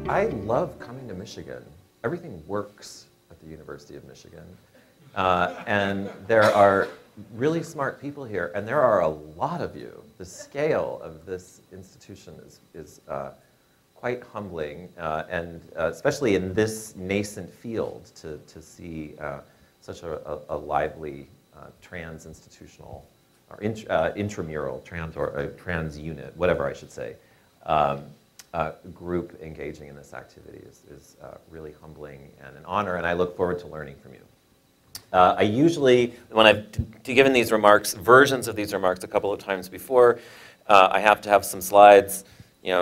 I love coming to Michigan. Everything works at the University of Michigan. And there are really smart people here, and there are a lot of you. The scale of this institution is quite humbling, and especially in this nascent field, to see such a lively trans-institutional, or intramural, trans unit, whatever I should say, group engaging in this activity is really humbling and an honor, and I look forward to learning from you. I usually, when I've given these remarks, versions of these remarks a couple of times before, I have to have some slides,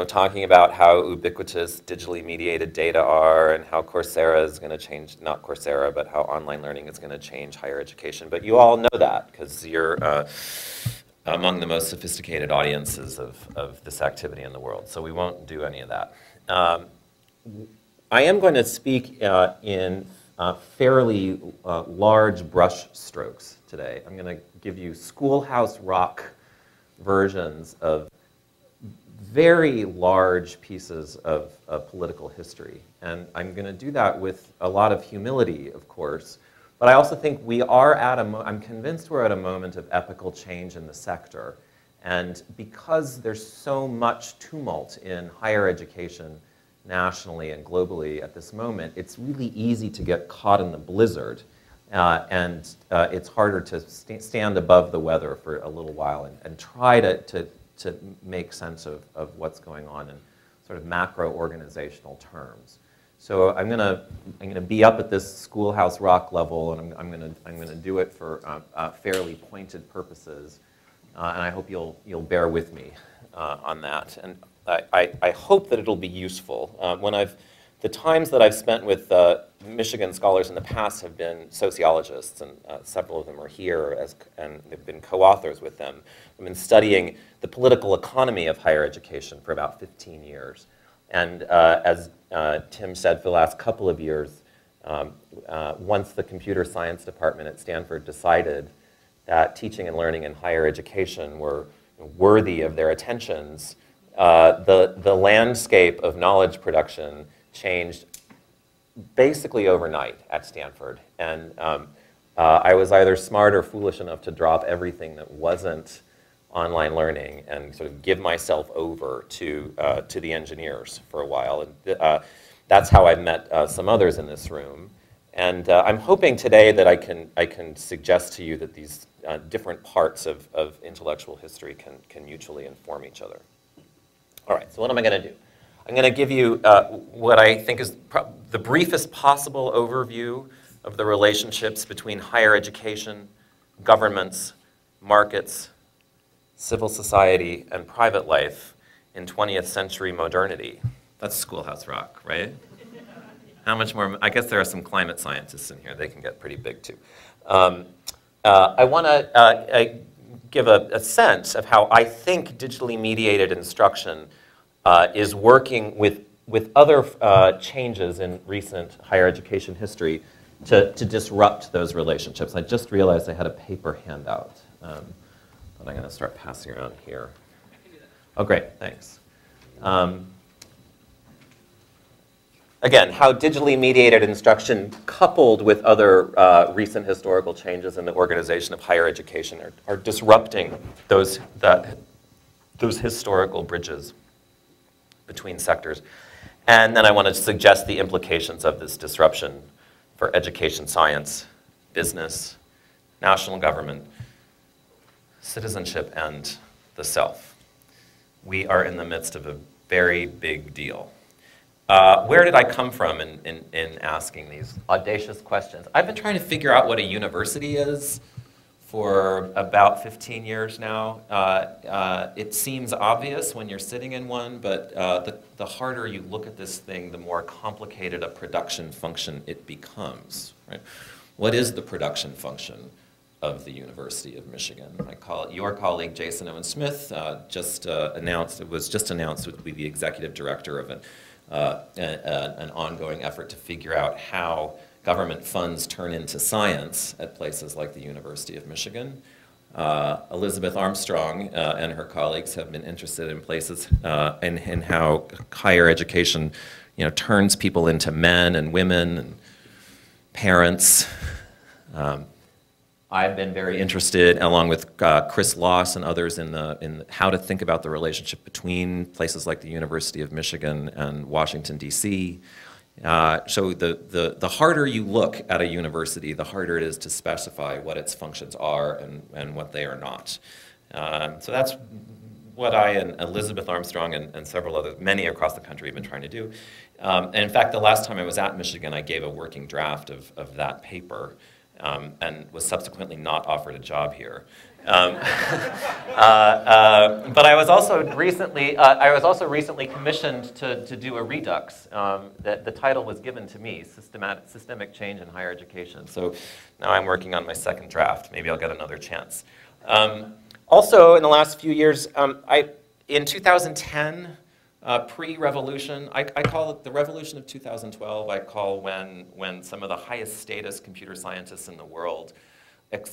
talking about how ubiquitous digitally mediated data are and how Coursera is going to change, not Coursera, but how online learning is going to change higher education. But you all know that because you're among the most sophisticated audiences of this activity in the world. So we won't do any of that. I am going to speak in fairly large brush strokes today. I'm going to give you Schoolhouse Rock versions of very large pieces of political history. And I'm going to do that with a lot of humility, of course. But I also think we are at I'm convinced we're at a moment of epochal change in the sector. And because there's so much tumult in higher education nationally and globally at this moment, it's really easy to get caught in the blizzard. And it's harder to stand above the weather for a little while and try to make sense of what's going on in sort of macro organizational terms. So I'm gonna be up at this Schoolhouse Rock level, and I'm gonna do it for fairly pointed purposes, and I hope you'll bear with me on that. And I hope that it'll be useful. The times that I've spent with Michigan scholars in the past have been sociologists, and several of them are here, and they've been co-authors with them. I've been studying the political economy of higher education for about 15 years. And as Tim said, for the last couple of years, once the computer science department at Stanford decided that teaching and learning in higher education were worthy of their attentions, the landscape of knowledge production changed basically overnight at Stanford. And I was either smart or foolish enough to drop everything that wasn't online learning and sort of give myself over to the engineers for a while. And that's how I met some others in this room. And I'm hoping today that I can suggest to you that these different parts of intellectual history can mutually inform each other. All right, so what am I going to do? I'm going to give you what I think is the briefest possible overview of the relationships between higher education, governments, markets, civil society, and private life in 20th century modernity. That's Schoolhouse Rock, right? How much more? I guess there are some climate scientists in here. They can get pretty big, too. I want to give a sense of how I think digitally mediated instruction is working with other changes in recent higher education history to disrupt those relationships. I just realized I had a paper handout that I'm going to start passing around here. Oh, great, thanks. Again, how digitally mediated instruction coupled with other recent historical changes in the organization of higher education are disrupting those historical bridges between sectors. And then I want to suggest the implications of this disruption for education science, business, national government, citizenship, and the self. We are in the midst of a very big deal. Where did I come from in asking these audacious questions? I've been trying to figure out what a university is for about 15 years now. It seems obvious when you're sitting in one, but the harder you look at this thing, the more complicated a production function it becomes. Right? What is the production function of the University of Michigan? Your colleague Jason Owen Smith just announced, it was just announced, would be the executive director of an ongoing effort to figure out how government funds turn into science at places like the University of Michigan. Elizabeth Armstrong and her colleagues have been interested in places in how higher education turns people into men and women and parents. I've been very interested, along with Chris Loss and others, in how to think about the relationship between places like the University of Michigan and Washington, D.C. So the harder you look at a university, the harder it is to specify what its functions are and what they are not. So that's what I and Elizabeth Armstrong and several others, many across the country, have been trying to do. And in fact, the last time I was at Michigan, I gave a working draft of that paper. And was subsequently not offered a job here. But I was also recently commissioned to do a redux. The title was given to me, Systemic Change in Higher Education. So now I'm working on my second draft. Maybe I'll get another chance. Also, in the last few years, in 2010, pre-revolution, I call it the revolution of 2012. I call when some of the highest status computer scientists in the world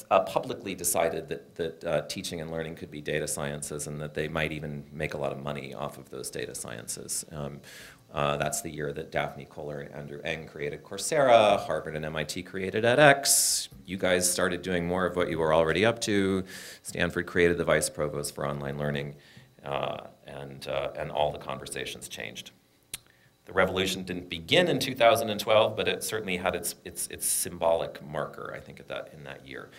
publicly decided that teaching and learning could be data sciences, and that they might even make a lot of money off of those data sciences. That's the year that Daphne Koller and Andrew Ng created Coursera, Harvard and MIT created edX. You guys started doing more of what you were already up to. Stanford created the vice provost for online learning. And all the conversations changed. The revolution didn't begin in 2012, but it certainly had its symbolic marker, I think, in that year.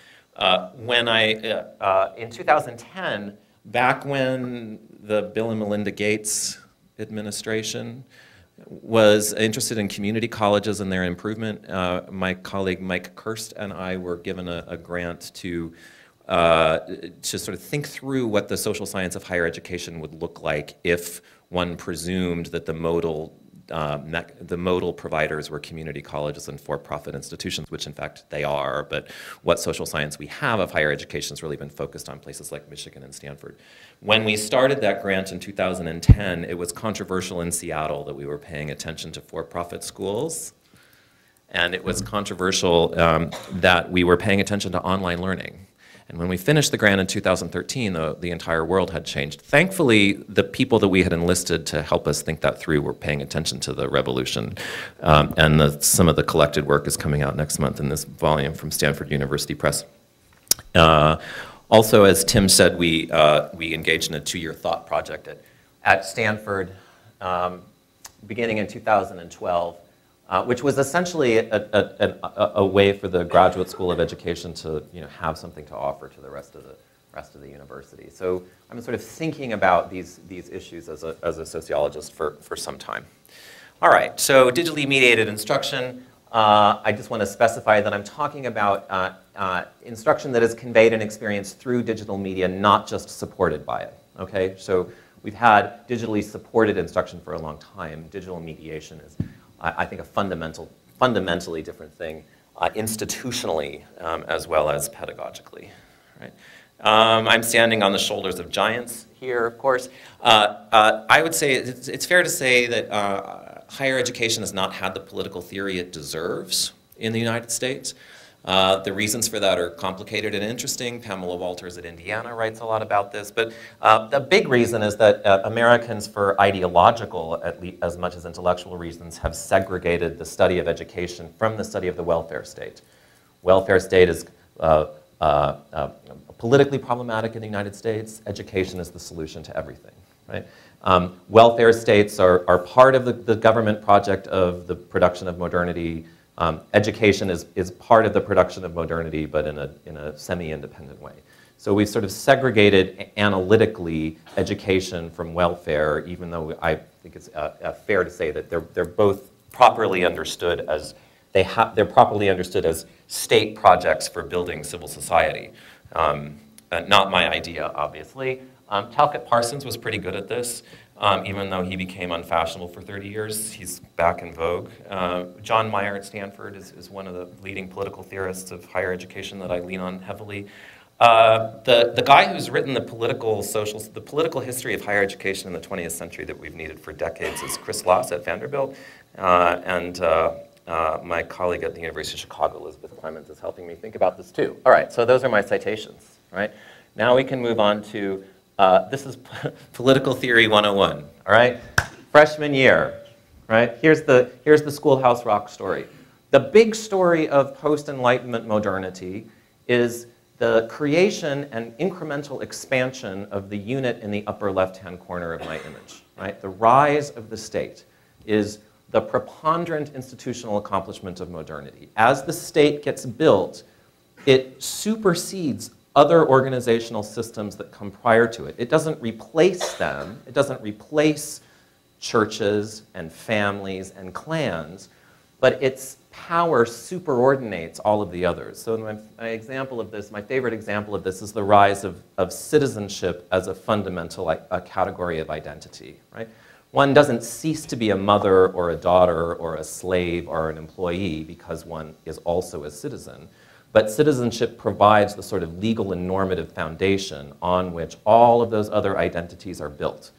In 2010, back when the Bill and Melinda Gates administration was interested in community colleges and their improvement, my colleague Mike Kirst and I were given a grant to sort of think through what the social science of higher education would look like if one presumed that the modal providers were community colleges and for-profit institutions, which in fact they are, but what social science we have of higher education has really been focused on places like Michigan and Stanford. When we started that grant in 2010, it was controversial in Seattle that we were paying attention to for-profit schools, and it was controversial that we were paying attention to online learning. And when we finished the grant in 2013, the entire world had changed. Thankfully, the people that we had enlisted to help us think that through were paying attention to the revolution. And some of the collected work is coming out next month in this volume from Stanford University Press. Also, as Tim said, we engaged in a 2-year thought project at Stanford beginning in 2012. Which was essentially a way for the Graduate School of Education to have something to offer to the rest of the university. So I'm sort of thinking about these issues as a sociologist for some time. All right, so digitally mediated instruction. I just want to specify that I'm talking about instruction that is conveyed and experienced through digital media, not just supported by it. Okay, so we've had digitally supported instruction for a long time. Digital mediation is, I think, a fundamentally different thing, institutionally as well as pedagogically. Right? I'm standing on the shoulders of giants here, of course. I would say it's fair to say that higher education has not had the political theory it deserves in the United States. The reasons for that are complicated and interesting. Pamela Walters at Indiana writes a lot about this. But the big reason is that Americans, for ideological as much as intellectual reasons, have segregated the study of education from the study of the welfare state. Welfare state is politically problematic in the United States. Education is the solution to everything. Right? Welfare states are part of the government project of the production of modernity. Education is part of the production of modernity, but in a semi-independent way. So we've sort of segregated analytically education from welfare, even though I think it's fair to say that they're both properly understood as they're properly understood as state projects for building civil society. Not my idea, obviously. Talcott Parsons was pretty good at this. Even though he became unfashionable for 30 years, he's back in vogue. John Meyer at Stanford is one of the leading political theorists of higher education that I lean on heavily. The guy who's written the political history of higher education in the 20th century that we've needed for decades is Chris Loss at Vanderbilt, and my colleague at the University of Chicago, Elizabeth Clemens, is helping me think about this too. All right, so those are my citations. Right? Now we can move on to this is Political Theory 101, all right? Freshman year, right? Here's the Schoolhouse Rock story. The big story of post-Enlightenment modernity is the creation and incremental expansion of the unit in the upper left-hand corner of my image, right? The rise of the state is the preponderant institutional accomplishment of modernity. As the state gets built, it supersedes other organizational systems that come prior to it. It doesn't replace them. It doesn't replace churches and families and clans, but its power superordinates all of the others. So my example of this, my favorite example of this is the rise of citizenship as a fundamental a category of identity, right? One doesn't cease to be a mother or a daughter or a slave or an employee because one is also a citizen. But citizenship provides the sort of legal and normative foundation on which all of those other identities are built.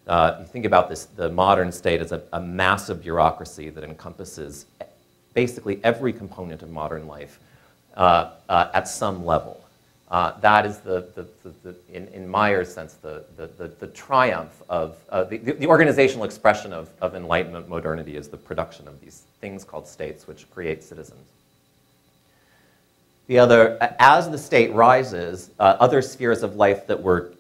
You think about this, the modern state as a massive bureaucracy that encompasses basically every component of modern life at some level. That is in Meyer's sense, the triumph of the organizational expression of Enlightenment modernity is the production of these things called states, which create citizens. The other, as the state rises, other spheres of life that were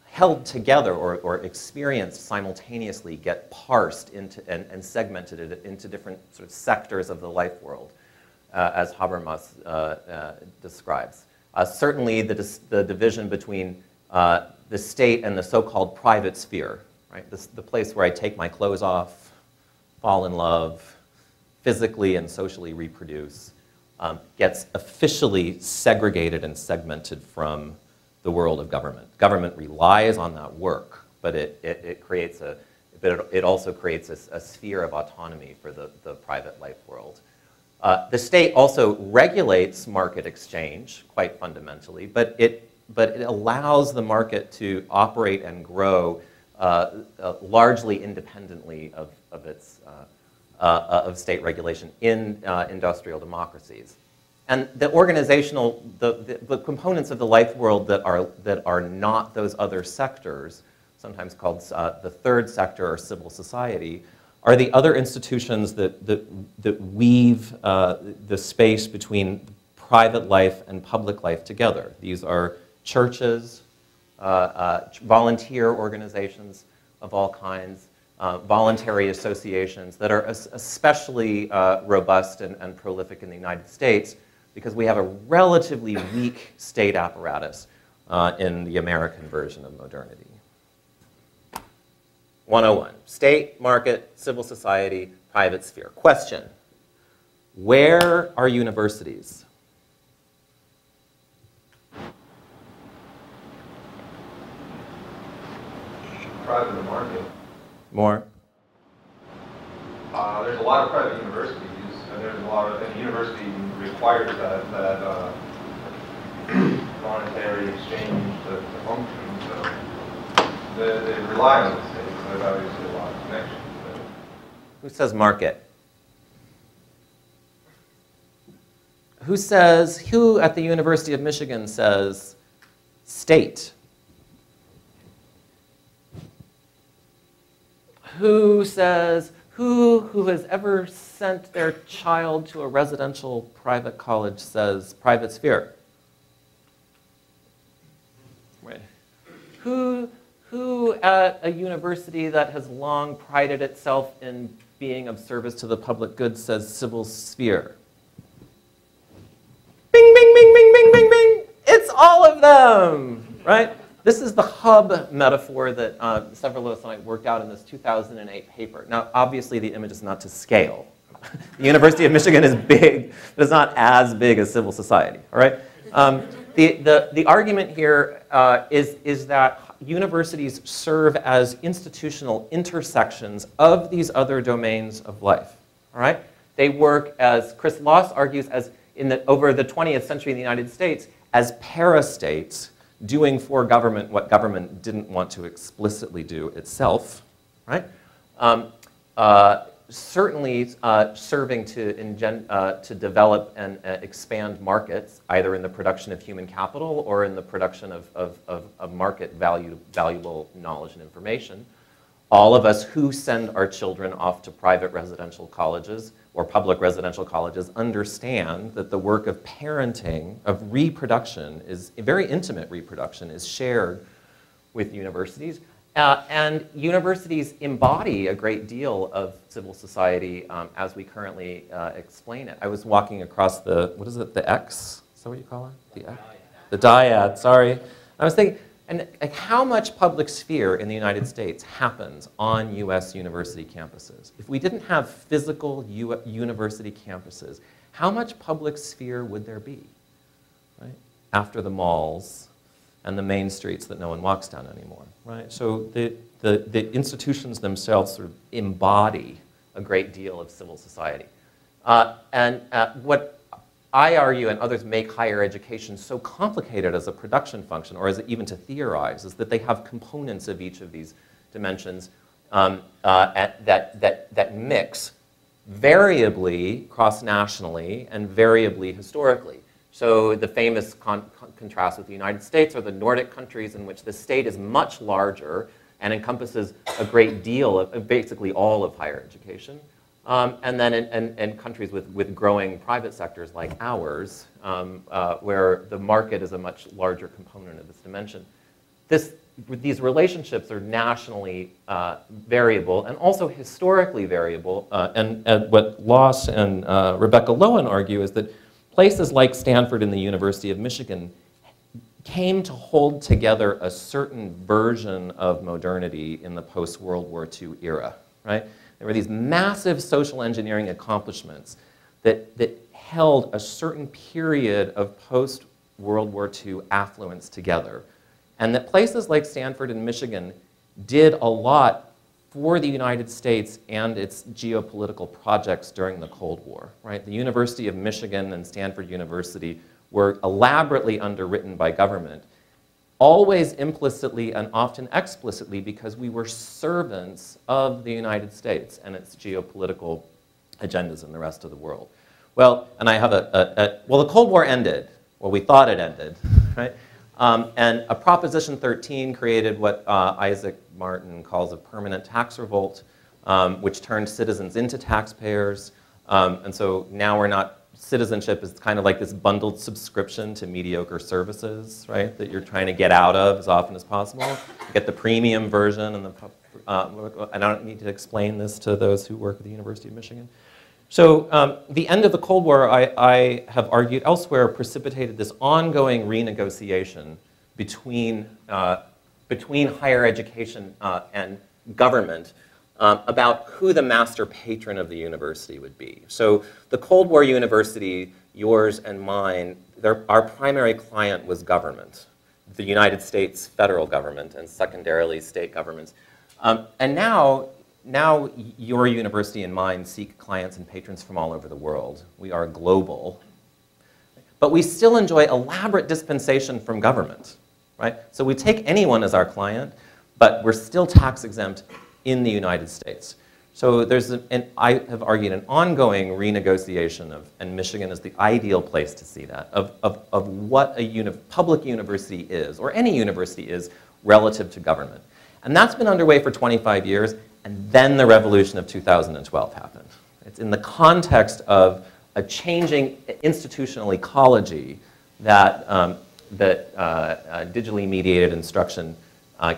held together or experienced simultaneously get parsed into and segmented into different sort of sectors of the life world, as Habermas describes. Certainly the division between the state and the so-called private sphere, right? The place where I take my clothes off, fall in love, physically and socially reproduce, gets officially segregated and segmented from the world of government. Government relies on that work, but it also creates a sphere of autonomy for the private life world. The state also regulates market exchange quite fundamentally, but it allows the market to operate and grow largely independently of state regulation in industrial democracies. And the organizational, the components of the life world that are not those other sectors, sometimes called the third sector or civil society, are the other institutions that weave the space between private life and public life together. These are churches, volunteer organizations of all kinds, voluntary associations that are especially robust and prolific in the United States because we have a relatively weak state apparatus in the American version of modernity. 101, state, market, civil society, private sphere. Question, where are universities? Private market. More? There's a lot of private universities, and there's a lot of, and university requires that monetary exchange to function, so they rely on the state. There's obviously a lot of connections. Who says market? Who at the University of Michigan says state? Who says, who has ever sent their child to a residential private college says private sphere? Right. Who at a university that has long prided itself in being of service to the public good says civil sphere? Bing, bing, bing, bing, bing, bing, bing. It's all of them, right? This is the hub metaphor that several of us and I worked out in this 2008 paper. Now, obviously, the image is not to scale. The University of Michigan is big, but it's not as big as civil society, all right? The argument here is that universities serve as institutional intersections of these other domains of life, all right? They work, as Chris Loss argues, over the 20th century in the United States, as parastates doing for government what government didn't want to explicitly do itself, right? Certainly serving to develop and expand markets, either in the production of human capital or in the production of market valuable knowledge and information. all of us who send our children off to private residential colleges or public residential colleges understand that the work of parenting, of reproduction, is very intimate reproduction, is shared with universities. And universities embody a great deal of civil society as we currently explain it. I was walking across the, what is it, the X? Is that what you call it? The X? The dyad, sorry. I was thinking, and like, how much public sphere in the United States happens on US university campuses? If we didn't have physical university campuses, how much public sphere would there be, right? After the malls and the main streets that no one walks down anymore, right? So the institutions themselves sort of embody a great deal of civil society. What I argue, and others make higher education so complicated as a production function, or as even to theorize, is that they have components of each of these dimensions that mix variably cross-nationally and variably historically. So the famous contrast with the United States are the Nordic countries, in which the state is much larger and encompasses a great deal of basically all of higher education. And then in countries with growing private sectors like ours, where the market is a much larger component of this dimension. These relationships are nationally variable and also historically variable. And what Loss and Rebecca Lowen argue is that places like Stanford and the University of Michigan came to hold together a certain version of modernity in the post-World War II era, right? There were these massive social engineering accomplishments that held a certain period of post-World War II affluence together. And that places like Stanford and Michigan did a lot for the United States and its geopolitical projects during the Cold War, right? The University of Michigan and Stanford University were elaborately underwritten by government, always implicitly and often explicitly, because we were servants of the United States and its geopolitical agendas in the rest of the world. Well, and I have well, the Cold War ended. Well, we thought it ended, right? And a Proposition 13 created what Isaac Martin calls a permanent tax revolt, which turned citizens into taxpayers. And so now we're not, citizenship is kind of like this bundled subscription to mediocre services, right, that you're trying to get out of as often as possible. You get the premium version, and I don't need to explain this to those who work at the University of Michigan. So the end of the Cold War, I have argued elsewhere, precipitated this ongoing renegotiation between higher education and government about who the master patron of the university would be. So the Cold War university, yours and mine, our primary client was government, the United States federal government, and secondarily state governments. And now your university and mine seek clients and patrons from all over the world. We are global. But we still enjoy elaborate dispensation from government, right? So we take anyone as our client, but we're still tax exempt in the United States. So there's, I have argued, an ongoing renegotiation of, and Michigan is the ideal place to see that, of what a public university is, or any university is, relative to government. And that's been underway for 25 years, and then the revolution of 2012 happened. It's in the context of a changing institutional ecology that, digitally mediated instruction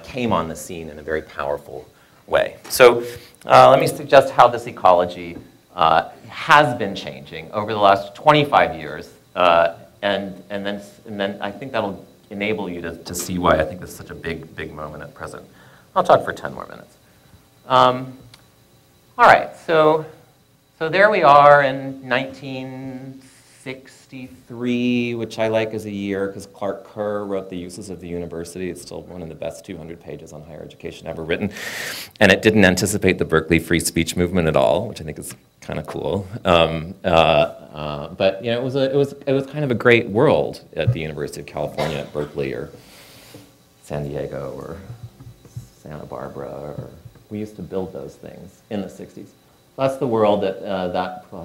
came on the scene in a very powerful way. So let me suggest how this ecology has been changing over the last 25 years, and then I think that'll enable you to see why I think this is such a big moment at present. I'll talk for 10 more minutes. All right, so there we are in 1963, which I like as a year because Clark Kerr wrote The Uses of the University. It's still one of the best 200 pages on higher education ever written. And it didn't anticipate the Berkeley free speech movement at all, which I think is kind of cool. But you know, it was kind of a great world at the University of California at Berkeley or San Diego or Santa Barbara. Or we used to build those things in the 60s. That's the world that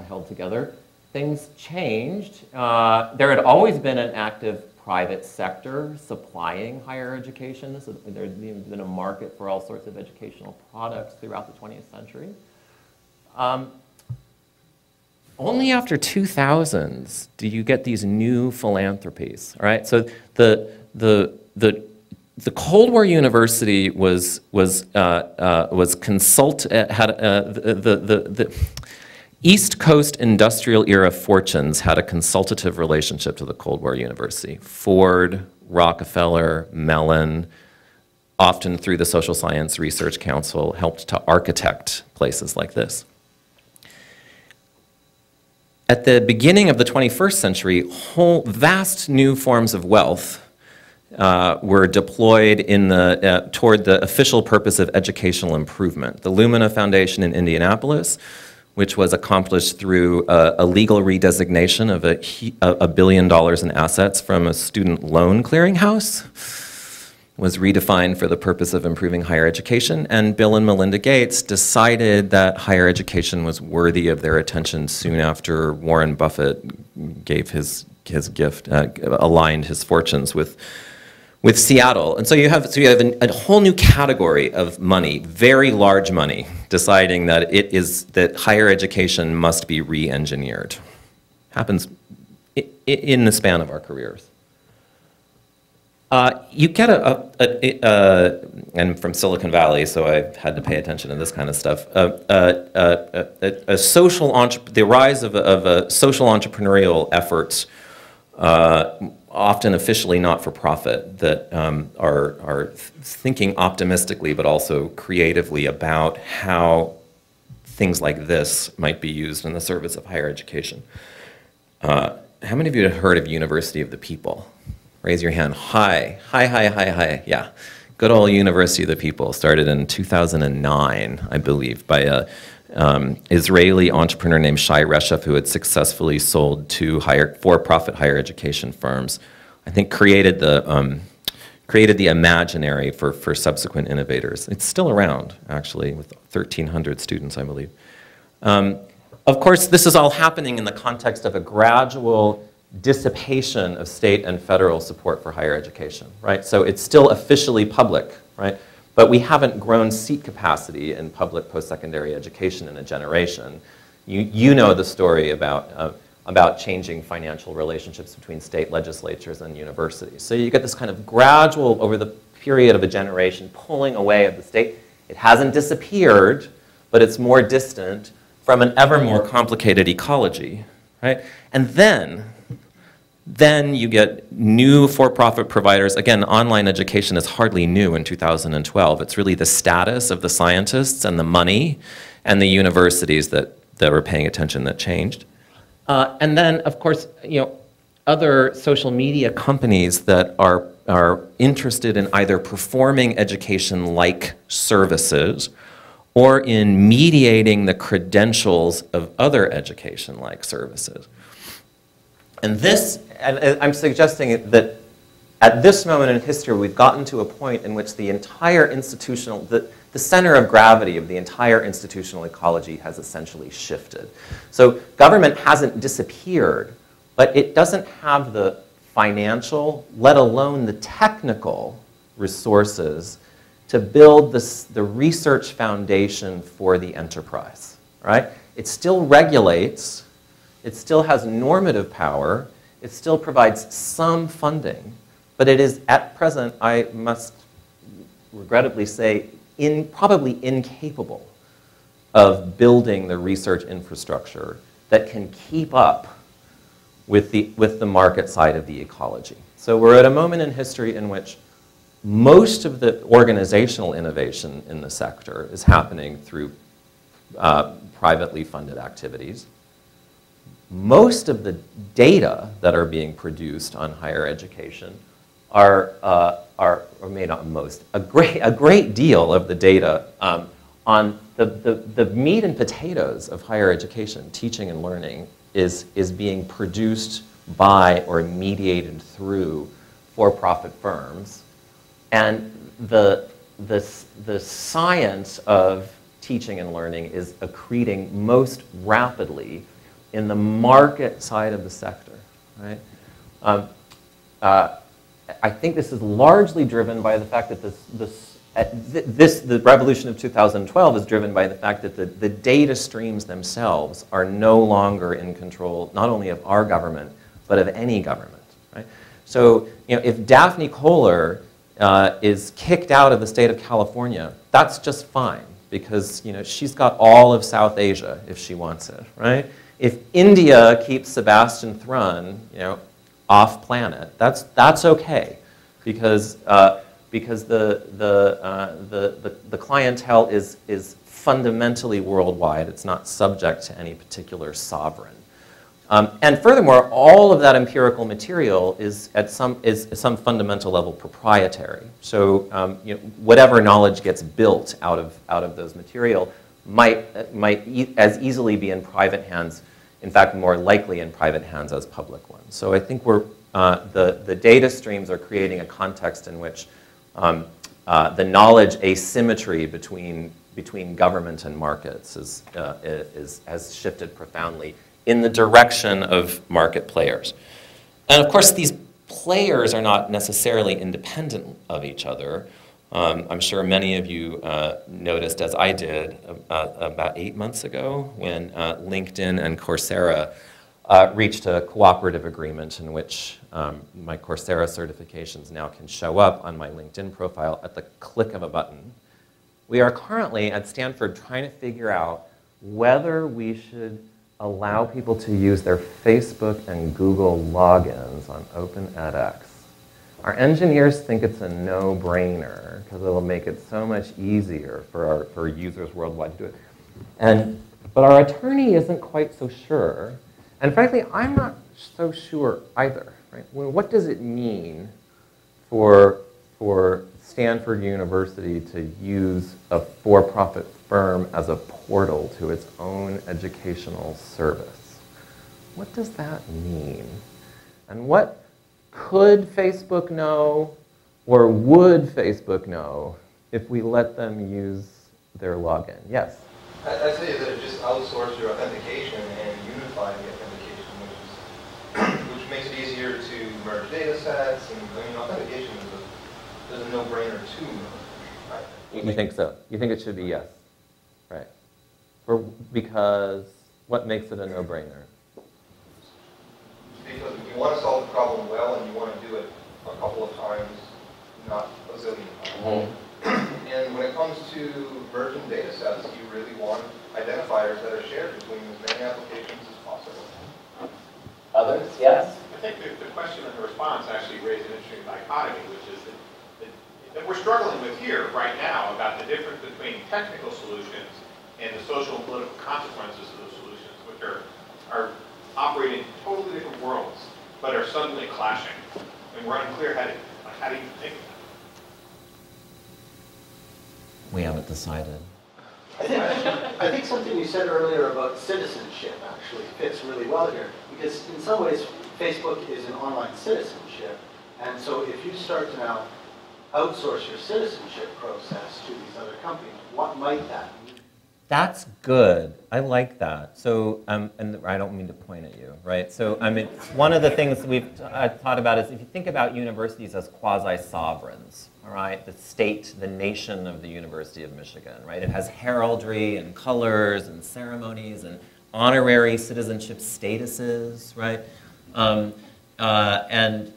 held together. Things changed. There had always been an active private sector supplying higher education. So there's been a market for all sorts of educational products throughout the 20th century. Only after 2000s do you get these new philanthropies, all right? So the Cold War University was the East Coast industrial era fortunes had a consultative relationship to the Cold War University. Ford, Rockefeller, Mellon, often through the Social Science Research Council, helped to architect places like this. At the beginning of the 21st century, vast new forms of wealth were deployed in toward the official purpose of educational improvement. The Lumina Foundation in Indianapolis, which was accomplished through a legal redesignation of $1 billion in assets from a student loan clearinghouse, was redefined for the purpose of improving higher education, and Bill and Melinda Gates decided that higher education was worthy of their attention soon after Warren Buffett gave his gift, aligned his fortunes with Seattle. And so you have a whole new category of money, very large money, deciding that that higher education must be re-engineered. Happens in the span of our careers. You get and from Silicon Valley, so I've had to pay attention to this kind of stuff. The rise of social entrepreneurial efforts, often officially not for profit, that are thinking optimistically but also creatively about how things like this might be used in the service of higher education. How many of you have heard of University of the People? Raise your hand. Hi. Yeah. Good old University of the People, started in 2009, I believe, by a Israeli entrepreneur named Shai Reshef, who had successfully sold to for-profit higher education firms. I think created the imaginary for subsequent innovators. It's still around, actually, with 1,300 students, I believe. Of course, this is all happening in the context of a gradual dissipation of state and federal support for higher education, right? So it's still officially public, right? But we haven't grown seat capacity in public post-secondary education in a generation. You know the story about changing financial relationships between state legislatures and universities. So you get this kind of gradual, over the period of a generation, pulling away of the state. It hasn't disappeared, but it's more distant from an ever more complicated ecology, right? And then you get new for-profit providers. Again, online education is hardly new in 2012. It's really the status of the scientists and the money and the universities that were paying attention that changed. And then, of course, other social media companies that are interested in either performing education-like services or in mediating the credentials of other education-like services. And I'm suggesting that at this moment in history, we've gotten to a point in which the entire the center of gravity of the entire institutional ecology has essentially shifted. So government hasn't disappeared, but it doesn't have the financial, let alone the technical resources to build the research foundation for the enterprise, right? It still regulates. It still has normative power. It still provides some funding, but it is at present, I must regrettably say, probably incapable of building the research infrastructure that can keep up with the market side of the ecology. So we're at a moment in history in which most of the organizational innovation in the sector is happening through privately funded activities. Most of the data that are being produced on higher education or maybe not most, a great deal of the data on the meat and potatoes of higher education, teaching and learning, is being produced by or mediated through for-profit firms. And the science of teaching and learning is accreting most rapidly in the market side of the sector, right? I think this is largely driven by the fact that the revolution of 2012 is driven by the fact that the data streams themselves are no longer in control, not only of our government, but of any government, right? So, if Daphne Kohler is kicked out of the state of California, that's just fine, because, she's got all of South Asia if she wants it, right? If India keeps Sebastian Thrun, off planet, that's okay, because the clientele is fundamentally worldwide. It's not subject to any particular sovereign. And furthermore, all of that empirical material is at some fundamental level proprietary. So whatever knowledge gets built out of those material might as easily be in private hands. In fact, more likely in private hands as public ones. So I think the data streams are creating a context in which the knowledge asymmetry between government and markets has shifted profoundly in the direction of market players. And of course, these players are not necessarily independent of each other. I'm sure many of you noticed, as I did about 8 months ago, when LinkedIn and Coursera reached a cooperative agreement in which my Coursera certifications now can show up on my LinkedIn profile at the click of a button. We are currently at Stanford trying to figure out whether we should allow people to use their Facebook and Google logins on OpenEdX. Our engineers think it's a no-brainer because it'll make it so much easier for users worldwide to do it. But our attorney isn't quite so sure. And frankly, I'm not so sure either. Right? Well, what does it mean for Stanford University to use a for-profit firm as a portal to its own educational service? What does that mean? And what could Facebook know, or would Facebook know, if we let them use their login? Yes? I'd say that just outsource your authentication and unify the authentication, which makes it easier to merge data sets. And authentication is a no-brainer too. Right? You think so? You think it should be yes? Right. Because what makes it a no-brainer? Because you want to solve the problem well, and you want to do it a couple of times, not a zillion times. Mm-hmm. And when it comes to merging data sets, you really want identifiers that are shared between as many applications as possible. Others? Yes? I think the question and the response actually raise an interesting dichotomy, which is that we're struggling with here right now about the difference between technical solutions and the social and political consequences of those solutions, which are operating in totally different worlds, but are suddenly clashing. And we're unclear how do you think of that? We haven't decided. I think something you said earlier about citizenship actually fits really well here, because in some ways Facebook is an online citizenship, and so if you start to now outsource your citizenship process to these other companies, what might that mean? That's good. I like that. So, and I don't mean to point at you, right? So, I mean, one of the things we've thought about is if you think about universities as quasi-sovereigns, all right? The state, the nation of the University of Michigan, right? It has heraldry and colors and ceremonies and honorary citizenship statuses, right? And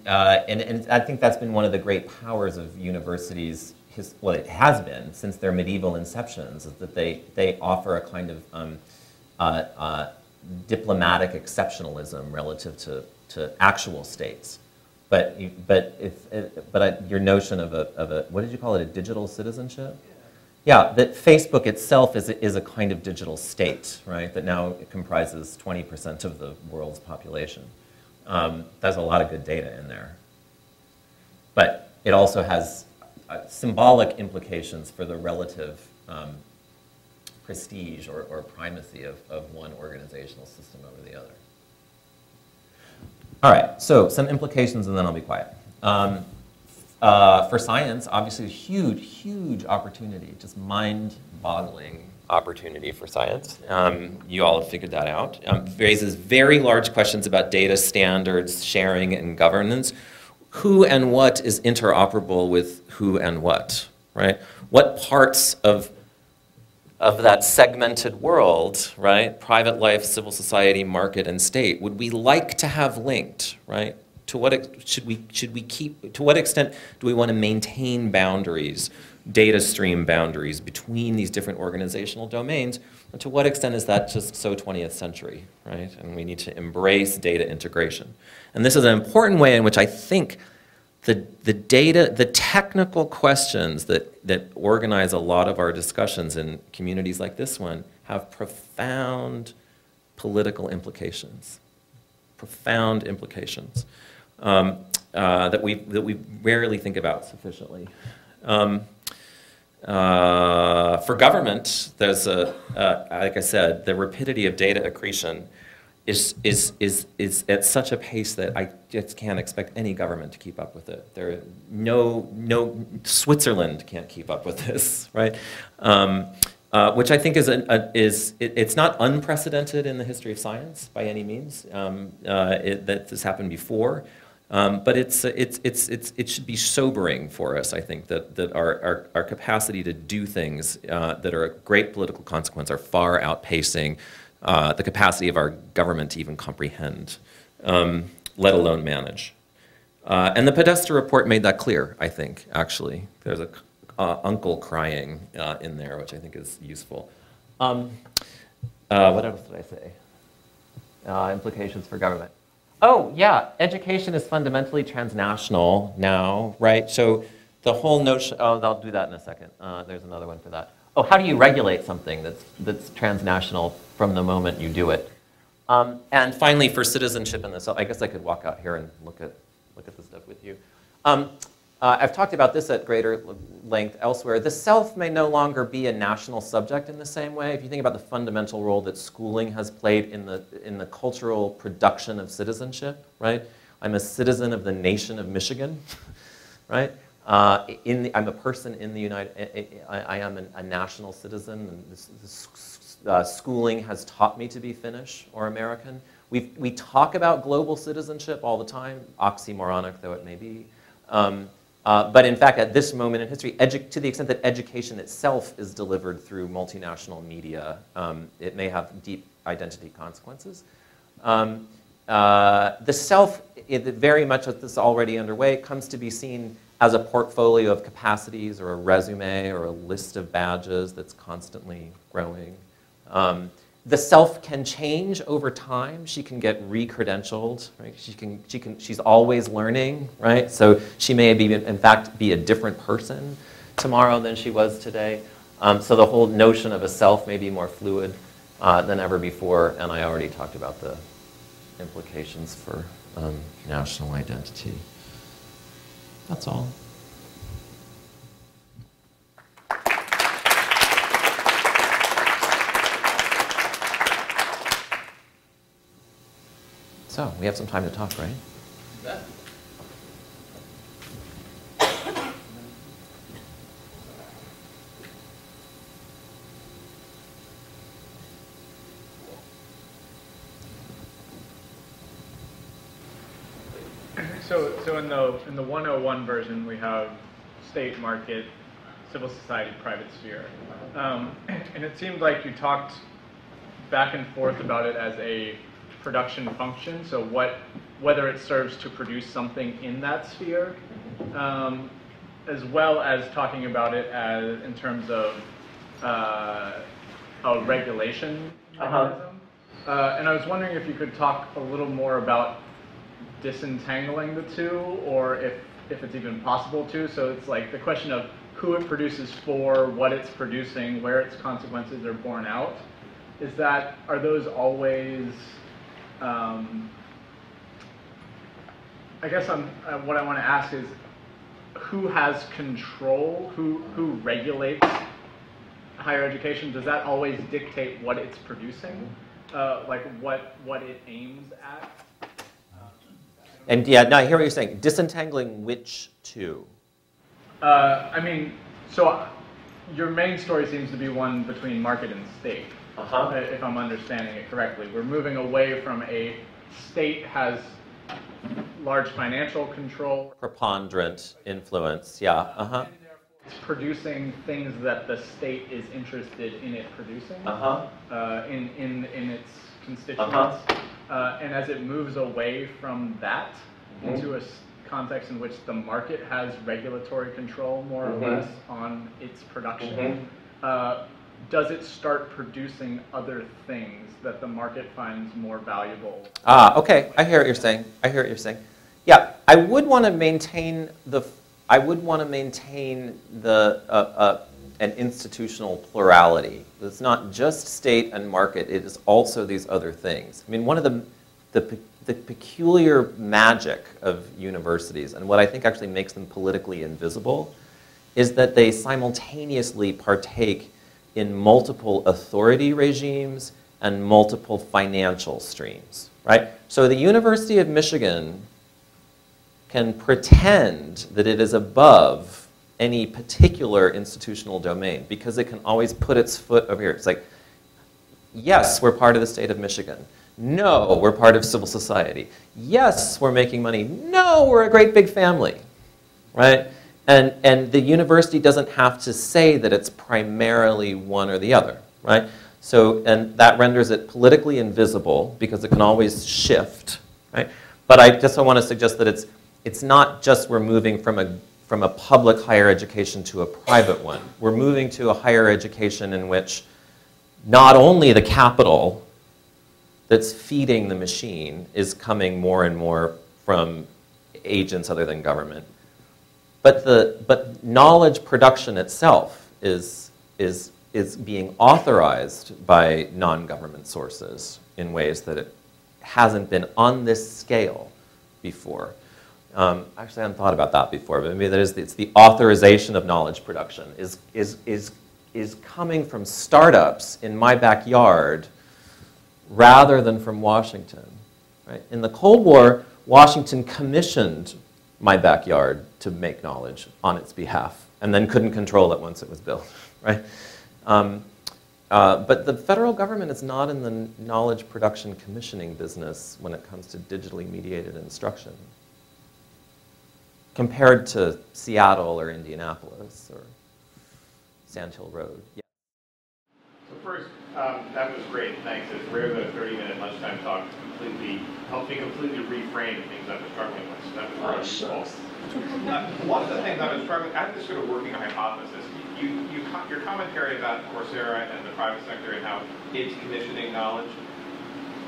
I think that's been one of the great powers of universities. Well, it has been since their medieval inceptions, is that they offer a kind of diplomatic exceptionalism relative to actual states. But your notion of a what did you call it, a digital citizenship? Yeah, that Facebook itself is a kind of digital state, right? That now comprises 20% of the world's population. There's a lot of good data in there, but it also has symbolic implications for the relative prestige or primacy of one organizational system over the other. All right, so some implications and then I'll be quiet. For science, obviously a huge, huge opportunity, just mind-boggling opportunity for science. You all have figured that out. Raises very large questions about data standards, sharing, and governance. who and what is interoperable with who and what, right? What parts of that segmented world, right, private life, civil society, market, and state, would we like to have linked, right? To what should we keep? To what extent do we want to maintain boundaries, data stream boundaries between these different organizational domains? And to what extent is that just so 20th century, right? And we need to embrace data integration. And this is an important way in which I think the technical questions that organize a lot of our discussions in communities like this one have profound political implications. Profound implications that we rarely think about sufficiently. For government, there's like I said, the rapidity of data accretion is at such a pace that I just can't expect any government to keep up with it. Switzerland can't keep up with this, right? Which I think it's not unprecedented in the history of science by any means. That this happened before, but it should be sobering for us. I think that our capacity to do things that are a great political consequence are far outpacing the capacity of our government to even comprehend, let alone manage. And the Podesta report made that clear, I think, actually. There's a uncle crying in there, which I think is useful. What else did I say? Implications for government. Oh, yeah, education is fundamentally transnational now, right? So the whole notion, I'll do that in a second. There's another one for that. Oh, how do you regulate something that's transnational from the moment you do it? And finally, for citizenship in the self, I guess I could walk out here and look at the stuff with you. I've talked about this at greater length elsewhere. The self may no longer be a national subject in the same way. If you think about the fundamental role that schooling has played in the cultural production of citizenship, right? I'm a citizen of the nation of Michigan, right? I'm a person in the I am a national citizen, and schooling has taught me to be Finnish or American. We talk about global citizenship all the time, oxymoronic though it may be. But in fact, at this moment in history, to the extent that education itself is delivered through multinational media, it may have deep identity consequences. The self, very much with this already underway, comes to be seen as a portfolio of capacities or a resume or a list of badges that's constantly growing. The self can change over time. She can get re-credentialed, right? She's always learning, right? So she may in fact be a different person tomorrow than she was today. So the whole notion of a self may be more fluid than ever before, and I already talked about the implications for national identity. That's all. So, we have some time to talk, right? Yeah. So in the 101 version, we have state, market, civil society, private sphere. And it seemed like you talked back and forth about it as a production function, so whether it serves to produce something in that sphere, as well as talking about it as in terms of a regulation mechanism. And I was wondering if you could talk a little more about disentangling the two, or if it's even possible to. So it's like the question of who it produces for, what it's producing, where its consequences are borne out. Are those always, I guess what I want to ask is, who has control, who regulates higher education? Does that always dictate what it's producing? Like what it aims at? And yeah, now I hear what you're saying. Disentangling which two? I mean, so your main story seems to be one between market and state, if I'm understanding it correctly. We're moving away from a state has large financial control. Preponderant influence, yeah, uh-huh. It's producing things that the state is interested in it producing in its constituents. And as it moves away from that into a context in which the market has regulatory control, more or less, on its production, does it start producing other things that the market finds more valuable? Okay, I hear what you're saying. I hear what you're saying. Yeah, I would want to maintain an institutional plurality. It's not just state and market, it is also these other things. I mean, one of the peculiar magic of universities, and what I think actually makes them politically invisible, is that they simultaneously partake in multiple authority regimes and multiple financial streams, right? So the University of Michigan can pretend that it is above any particular institutional domain because it can always put its foot over here. It's like, yes, we're part of the state of Michigan. No, we're part of civil society. Yes, we're making money. No, we're a great big family, right? And the university doesn't have to say that it's primarily one or the other, right? So, and that renders it politically invisible because it can always shift, right? But I just want to suggest that it's not just we're moving from a public higher education to a private one. We're moving to a higher education in which not only the capital that's feeding the machine is coming more and more from agents other than government, but knowledge production itself is being authorized by non-government sources in ways that it hasn't been on this scale before. Actually, I hadn't thought about that before, but maybe it's the authorization of knowledge production is coming from startups in my backyard rather than from Washington. Right? In the Cold War, Washington commissioned my backyard to make knowledge on its behalf, and then couldn't control it once it was built. Right? But the federal government is not in the knowledge production commissioning business when it comes to digitally mediated instruction, compared to Seattle or Indianapolis or Sand Hill Road. Yeah. So first, that was great, thanks. It's rare that a 30-minute lunchtime talk helped me completely reframe things I was struggling with. So that was really useful. One of the things I was struggling, I have this sort of working hypothesis. Your commentary about Coursera and the private sector and how it's commissioning knowledge.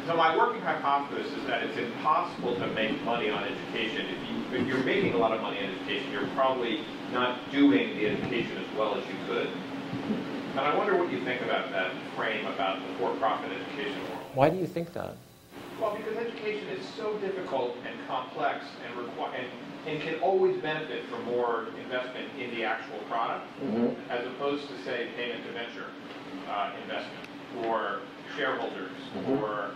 So my working hypothesis is that it's impossible to make money on education. If you're making a lot of money on education, you're probably not doing the education as well as you could. And I wonder what you think about that frame about the for-profit education world. Why do you think that? Well, because education is so difficult and complex and can always benefit from more investment in the actual product, as opposed to, say, payment to venture investment, or shareholders, or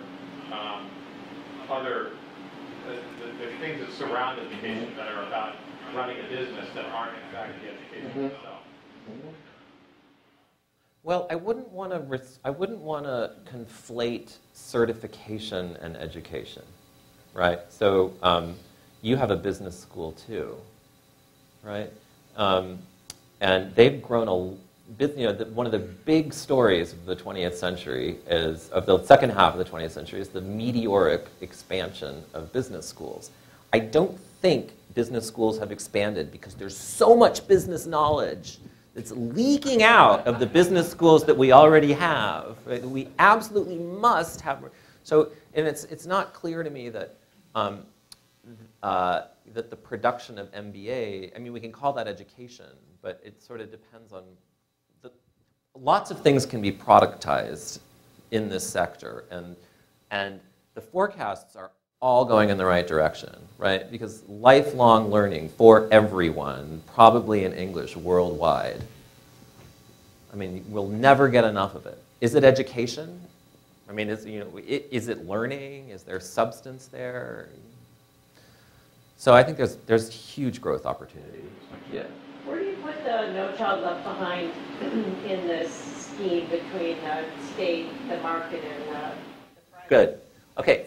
other the things that surround education that are about running a business that aren't in fact the education itself. Well, I wouldn't want to conflate certification and education, right? So you have a business school too, right? And they've grown one of the big stories of the 20th century of the second half of the 20th century is the meteoric expansion of business schools. I don't think business schools have expanded because there's so much business knowledge that's leaking out of the business schools that we already have. Right? We absolutely must have. So, and it's not clear to me that that the production of MBA. I mean, we can call that education, but it sort of depends on lots of things can be productized in this sector, and the forecasts are all going in the right direction, right? Because lifelong learning for everyone, probably in English worldwide. I mean, we'll never get enough of it. Is it education? I mean, is it learning? Is there substance there? So I think there's huge growth opportunity. Yeah. Where do you put the No Child Left Behind in this scheme between the state, the market, and the private? Good. Okay.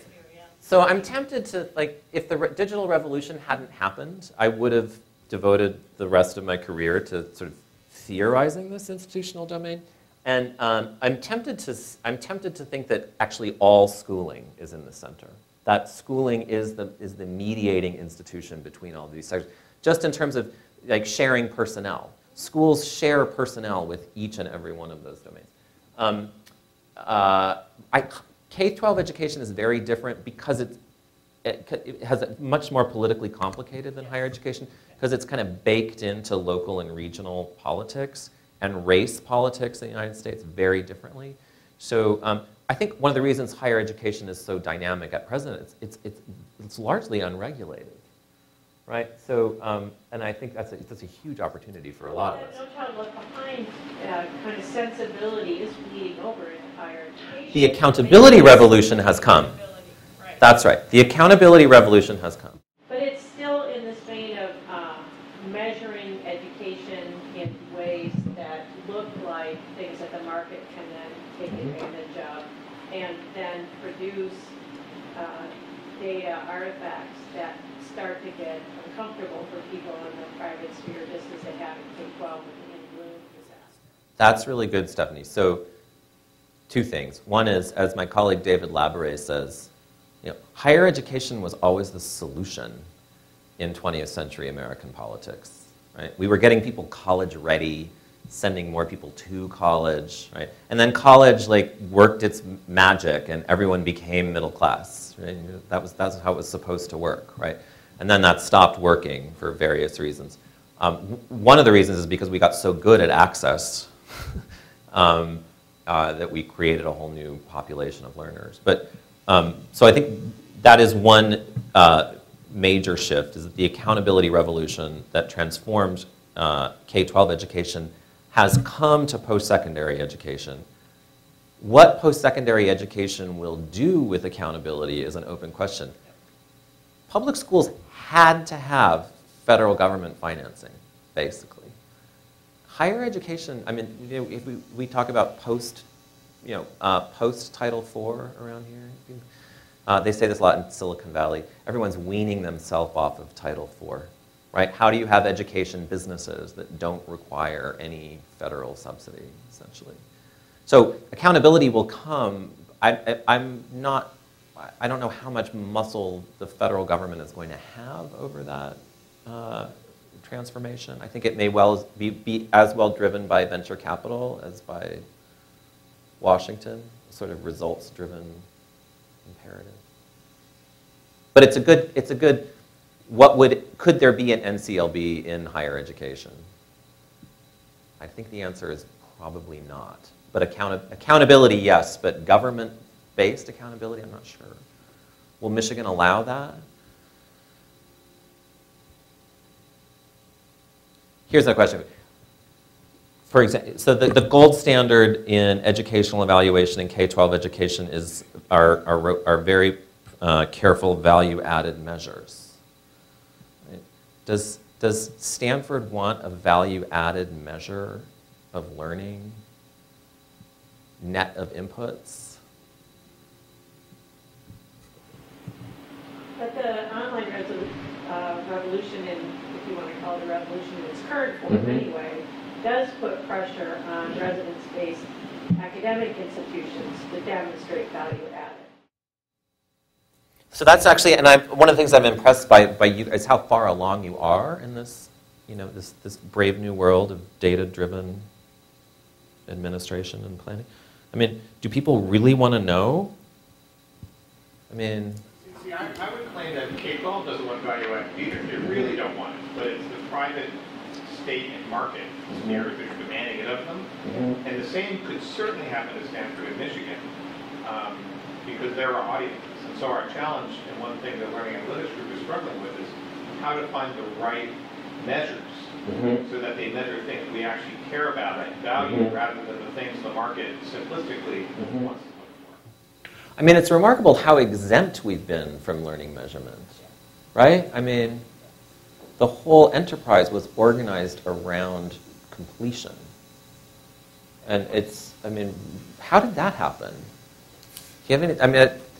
So I'm tempted to, like, if the digital revolution hadn't happened, I would have devoted the rest of my career to sort of theorizing this institutional domain. And I'm tempted to think that actually all schooling is in the center. That schooling is the mediating institution between all these sectors. Just in terms of like sharing personnel. Schools share personnel with each and every one of those domains. K-12 education is very different because it has a much more politically complicated than higher education because it's kind of baked into local and regional politics and race politics in the United States very differently. So I think one of the reasons higher education is so dynamic at present, it's largely unregulated, right? So, and I think that's a huge opportunity for a lot of us. No Child Left Behind kind of sensibility is bleeding over into higher education. The accountability revolution has come. Right. That's right. The accountability revolution has come. But it's still in this vein of measuring education in ways that look like things that the market can then take advantage of and then produce data artifacts that start to get uncomfortable for people in the private sphere, just as they have in K-12 in Bloom disaster. That's really good, Stephanie. So, two things. One is, as my colleague David Laboure says, higher education was always the solution in 20th century American politics, right? We were getting people college ready, sending more people to college, right? And then college worked its magic and everyone became middle class, right? That's how it was supposed to work, right? And then that stopped working for various reasons. One of the reasons is because we got so good at access that we created a whole new population of learners. But so I think that is one major shift, is that the accountability revolution that transformed K-12 education has come to post-secondary education. What post-secondary education will do with accountability is an open question. Public schools had to have federal government financing, basically. Higher education, I mean, if we talk about post-Title IV around here, they say this a lot in Silicon Valley. Everyone's weaning themselves off of Title IV, right? How do you have education businesses that don't require any federal subsidy, essentially? So accountability will come. I don't know how much muscle the federal government is going to have over that transformation. I think it may well be as well driven by venture capital as by Washington, sort of results-driven imperative. But it's a good, could there be an NCLB in higher education? I think the answer is probably not. But accountability, yes, but government-based accountability, I'm not sure. Will Michigan allow that? Here's a question. For example, so the gold standard in educational evaluation in K-12 education are very careful value-added measures. Right? Does Stanford want a value-added measure of learning, net of inputs? But the online revolution, if you want to call it a revolution in its current form anyway, does put pressure on residence-based academic institutions to demonstrate value added. So that's actually, and one of the things I'm impressed by you is how far along you are in this, this brave new world of data-driven administration and planning. I mean, do people really want to know? I mean, see, I would claim that K-12 doesn't want value added either. They really don't want it, but it's the private state and market spheres that are demanding it of them. And the same could certainly happen at Stanford and Michigan because there are audiences. And so our challenge, and one thing the learning analytics group is struggling with, is how to find the right measures so that they measure things we actually care about and value rather than the things the market simplistically wants to look for. I mean, it's remarkable how exempt we've been from learning measurement, right? I mean, the whole enterprise was organized around completion. And how did that happen? Do you have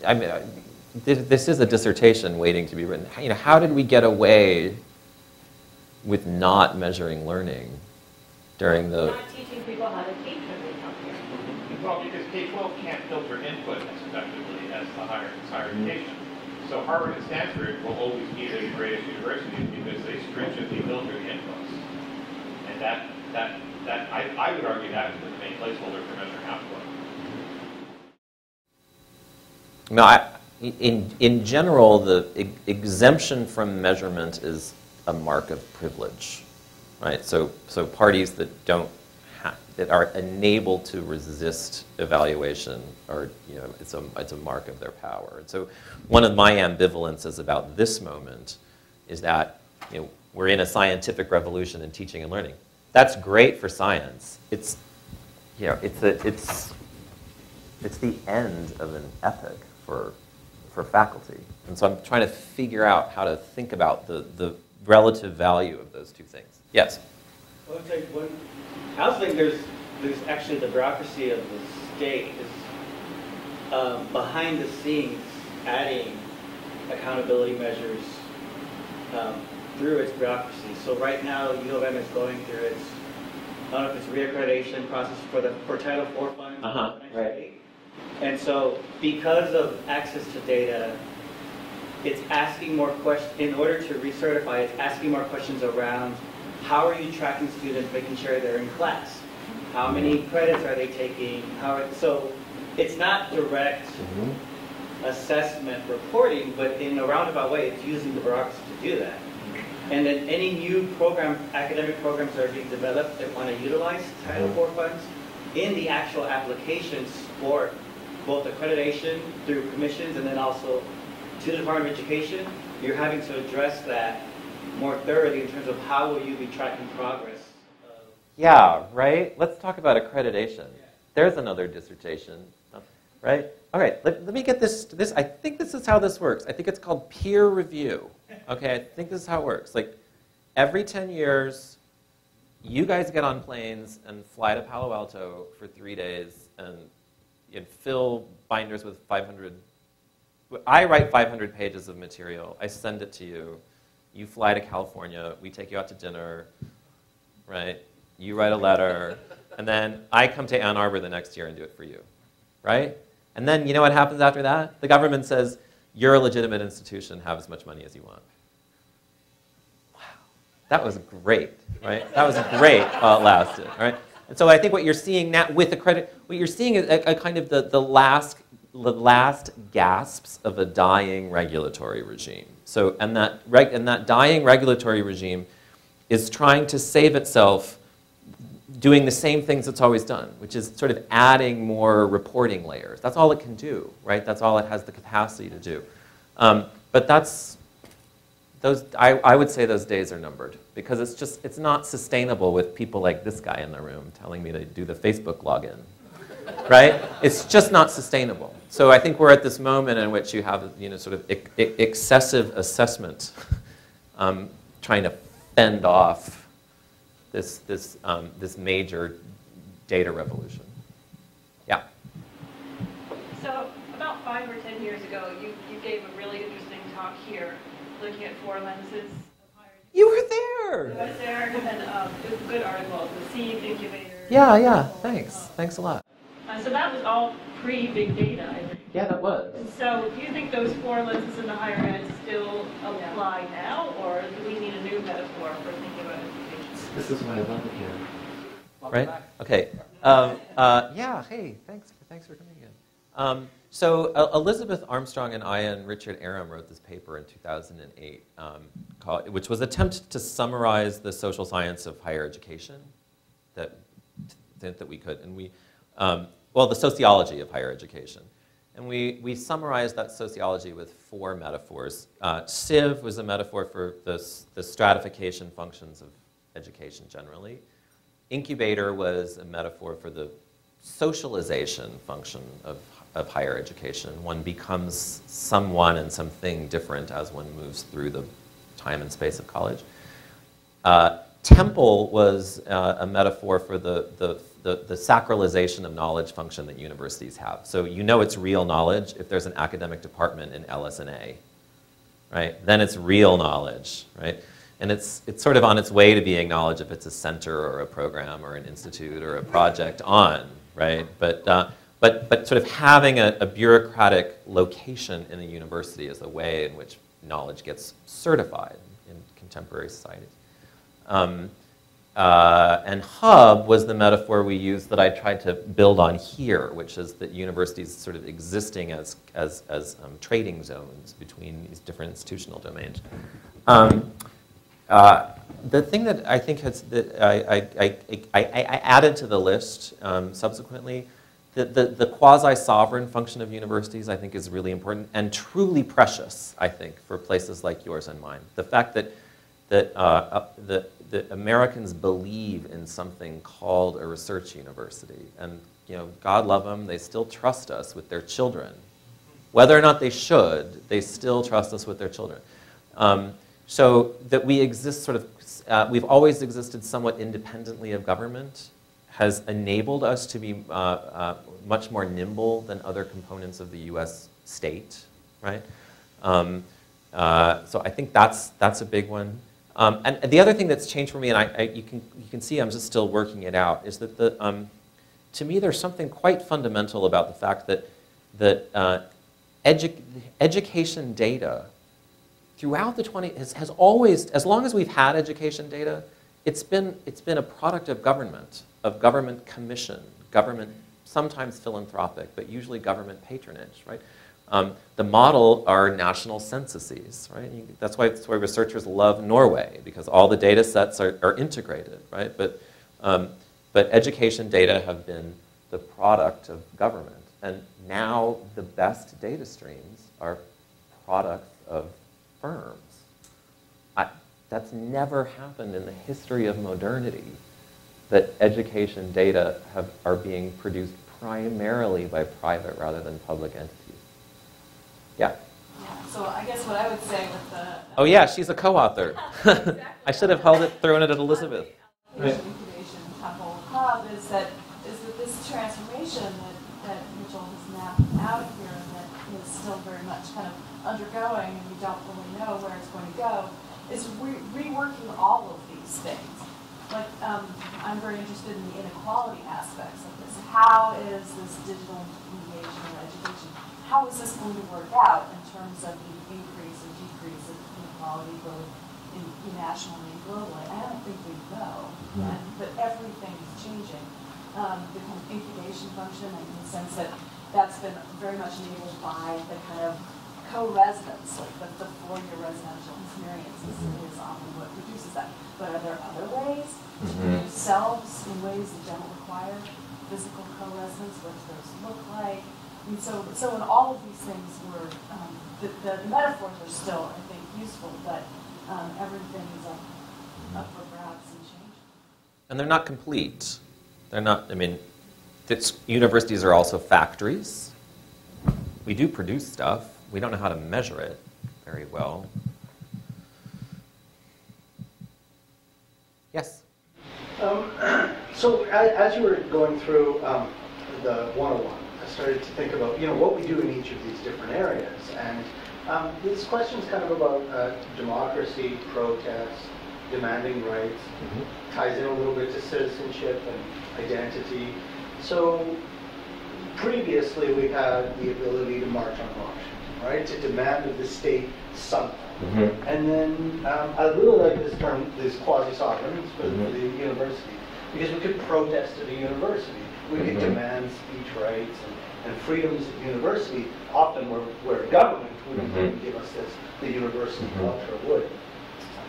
any, this is a dissertation waiting to be written. You know, how did we get away with not measuring learning during the... Not teaching people how to teach when they come here. Well, because K-12 can't filter input as effectively as the higher education. So Harvard and Stanford will always be the greatest universities because they stringently filter the inputs. And I would argue that is the main placeholder for measuring output. No, in general, the exemption from measurement is a mark of privilege, right? So parties that that are enabled to resist evaluation are, you know, it's a mark of their power. And so one of my ambivalences about this moment is that, you know, we're in a scientific revolution in teaching and learning. That's great for science. It's, you know, it's the end of an epoch for faculty. And so I'm trying to figure out how to think about the relative value of those two things. Yes? Well, I also think there's actually the bureaucracy of the state is behind the scenes adding accountability measures through its bureaucracy. So right now, U of M is going through its, I don't know if it's reaccreditation process for Title IV funds. Right. And so because of access to data, it's asking more questions, in order to recertify, it's asking more questions around how are you tracking students, making sure they're in class? How many credits are they taking? So it's not direct assessment reporting, but in a roundabout way, it's using the bureaucracy to do that. And then any new academic programs that are being developed that want to utilize Title IV funds, in the actual applications for both accreditation through commissions and then also to the Department of Education, you're having to address that more thoroughly in terms of how will you be tracking progress. Yeah, right? Let's talk about accreditation. There's another dissertation, right? All right, let me get this. I think this is how this works. I think it's called peer review. Okay, I think this is how it works. Like, every 10 years, you guys get on planes and fly to Palo Alto for 3 days and fill binders with 500. I write 500 pages of material. I send it to you. You fly to California. We take you out to dinner, right? You write a letter. And then I come to Ann Arbor the next year and do it for you, right? And then you know what happens after that? The government says, you're a legitimate institution. Have as much money as you want. Wow. That was great, right? That was great while it lasted, all right? And so I think what you're seeing now with the credit, what you're seeing is a kind of the last gasps of a dying regulatory regime. So, and that dying regulatory regime is trying to save itself doing the same things it's always done, which is sort of adding more reporting layers. That's all it can do, right? That's all it has the capacity to do. But I would say those days are numbered because it's not sustainable with people like this guy in the room telling me to do the Facebook login, right? It's just not sustainable. So I think we're at this moment in which you have, sort of excessive assessment trying to fend off this major data revolution. Yeah. So about 5 or 10 years ago, you gave a really interesting talk here, looking at 4 lenses of higher education. You were there. I was there, and it was a good article, the Seed Incubator. Yeah. Thanks a lot. So that was all pre-big data, I think. Yeah, that was. So do you think those 4 lenses in the higher ed still apply now, or do we need a new metaphor for thinking about education? This is why I love it here. Right? Okay. Yeah, hey, thanks for coming in. So Elizabeth Armstrong and I and Richard Aram wrote this paper in 2008, which was an attempt to summarize the social science of higher education that we could. And the sociology of higher education. And we summarized that sociology with 4 metaphors. Civ was a metaphor for the stratification functions of education generally. Incubator was a metaphor for the socialization function of higher education. One becomes someone and something different as one moves through the time and space of college. temple was a metaphor for the sacralization of knowledge function that universities have. So you know it's real knowledge if there's an academic department in LS&A, right? Then it's real knowledge, right? And it's sort of on its way to being knowledge if it's a center or a program or an institute or a project on, right? But sort of having a bureaucratic location in the university is a way in which knowledge gets certified in contemporary societies. And hub was the metaphor we used that I tried to build on here, which is that universities sort of existing as trading zones between these different institutional domains. The thing that I think has, that I added to the list subsequently, the quasi-sovereign function of universities I think is really important and truly precious, I think, for places like yours and mine. The fact that the Americans believe in something called a research university, and God love them, they still trust us with their children. Whether or not they should, they still trust us with their children. So that we exist sort of, we've always existed somewhat independently of government, has enabled us to be much more nimble than other components of the US state, right? So I think that's a big one. And the other thing that's changed for me, and you can see I'm just still working it out, is that to me there's something quite fundamental about the fact that education data throughout the 20s has always, as long as we've had education data, it's been a product of government commission, government, sometimes philanthropic, but usually government patronage, right? The model are national censuses, right? That's why researchers love Norway, because all the data sets are integrated, right? But education data have been the product of government. And now the best data streams are products of firms. That's never happened in the history of modernity, that education data are being produced primarily by private rather than public entities. Yeah. Yeah, so I guess what I would say with the... Oh yeah, she's a co-author. Exactly. I should have thrown it at Elizabeth. Incubation Temple Hub is that this transformation that Mitchell has mapped out here and that is still very much kind of undergoing and we don't really know where it's going to go, is reworking all of these things. Like, I'm very interested in the inequality aspects of this. How is this digital mediation or education, how is this going to work out in terms of the increase or decrease of inequality both nationally and globally? I don't think we know, but everything is changing. The kind of incubation function, in the sense that that's been very much enabled by the kind of co-residence, like the four-year residential experience is often what produces that. But are there other ways to produce selves in ways that don't require physical co-residence? What do those look like? And so in all of these things, the metaphors are still, I think, useful, but everything is up for grabs and change. And they're not complete. They're not, I mean, universities are also factories. We do produce stuff. We don't know how to measure it very well. Yes? So as you were going through the 101, I started to think about, what we do in each of these different areas. And this question is kind of about democracy, protest, demanding rights, ties in a little bit to citizenship and identity. So previously we had the ability to march on Washington, right? To demand of the state something. And then I really like this term, this quasi-sovereign for the university, because we could protest at a university. We could demand speech rights and freedoms at university, often where government wouldn't give us this, the university culture would.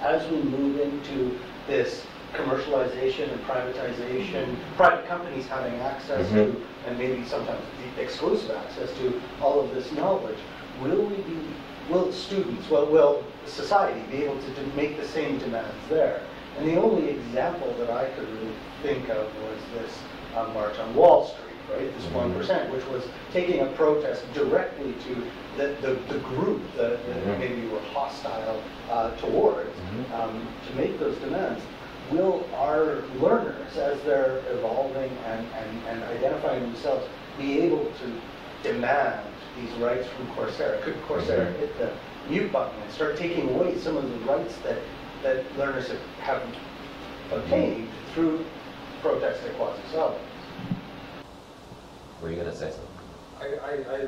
As we move into this commercialization and privatization, private companies having access to, and maybe sometimes exclusive access to, all of this knowledge, will students, will society be able to make the same demands there? And the only example that I could really think of was this March on Wall Street, right? This 1%, which was taking a protest directly to the group that maybe you were hostile towards to make those demands. will our learners, as they're evolving and identifying themselves, be able to demand these rights from Coursera? Could Coursera hit the mute button and start taking away some of the rights that learners have obtained through protest at quasi-sovereigns? Were you going to say something? I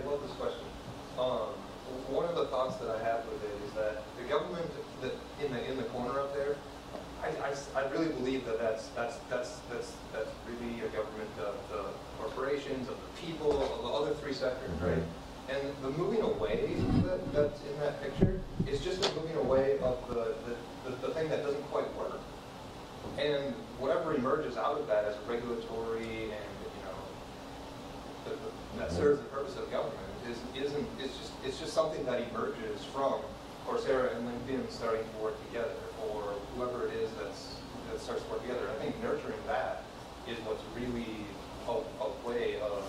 love this question. One of the thoughts that I have with it is that the government that in the corner up there, I really believe that's really a government of the corporations, of the people, of the other three sectors, right? And the moving away that's in that picture is just a moving away of the thing that doesn't quite work. And whatever emerges out of that as regulatory and that serves the purpose of government it's just something that emerges from Coursera and LinkedIn starting to work together, or whoever it is that starts to work together. I think nurturing that is what's really a way of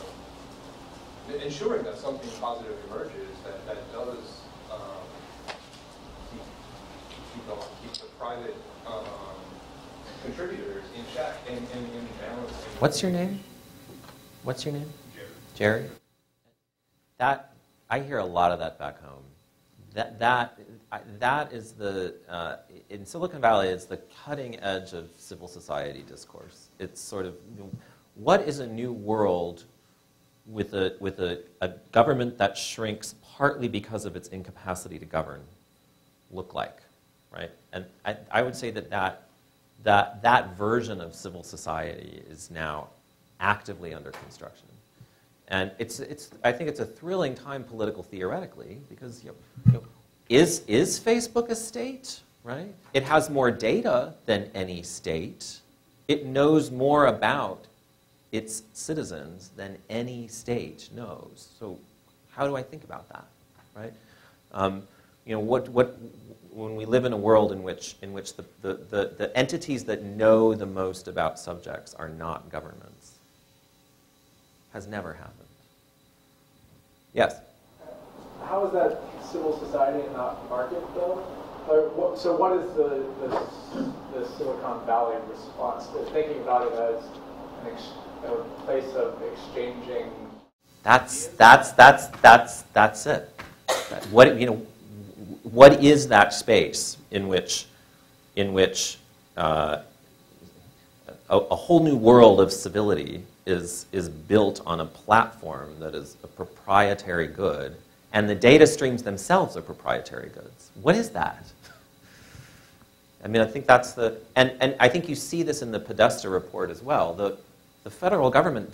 ensuring that something positive emerges that does keep the private contributors in check and in balance. What's your name? What's your name? Jerry? That, I hear a lot of that back home. That is the, in Silicon Valley, it's the cutting edge of civil society discourse. It's sort of, what is a new world with a government that shrinks partly because of its incapacity to govern look like, right? And I would say that version of civil society is now actively under construction. And I think it's a thrilling time political theoretically, because is Facebook a state, right? It has more data than any state. It knows more about its citizens than any state knows. So how do I think about that, right? When we live in a world in which the entities that know the most about subjects are not governments, has never happened. Yes? How is that civil society and not market, though? So what is the Silicon Valley response to thinking about it as a place of exchanging? That's it. What is that space in which a whole new world of civility is built on a platform that is a proprietary good, and the data streams themselves are proprietary goods? What is that? I mean, I think that's and I think you see this in the Podesta report as well. The federal government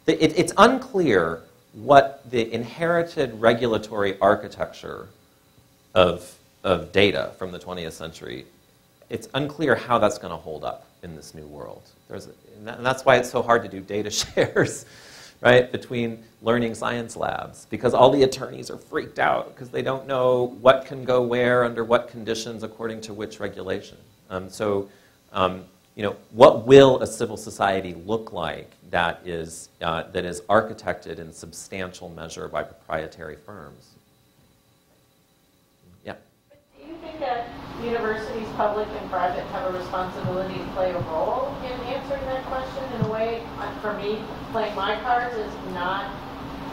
it's unclear what the inherited regulatory architecture of data from the 20th century, it's unclear how that's going to hold up in this new world. And that's why it's so hard to do data shares, right, between learning science labs, because all the attorneys are freaked out because they don't know what can go where, under what conditions, according to which regulation. What will a civil society look like that is architected in substantial measure by proprietary firms? Yeah. Do you think that universities, public and private, have a responsibility to play a role in answering that question? In a way, for me, playing my cards is not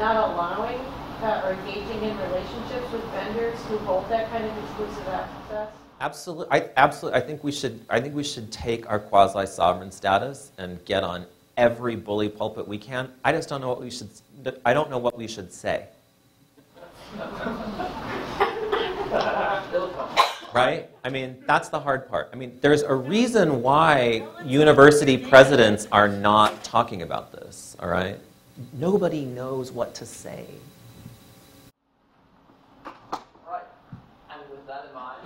allowing or engaging in relationships with vendors who hold that kind of exclusive access. Absolutely. I think we should take our quasi-sovereign status and get on every bully pulpit we can. I just don't know what we should. I don't know what we should say. Right? I mean, that's the hard part. I mean, there's a reason why university presidents are not talking about this, all right? Nobody knows what to say. Right. And with that in mind...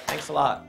Thanks a lot.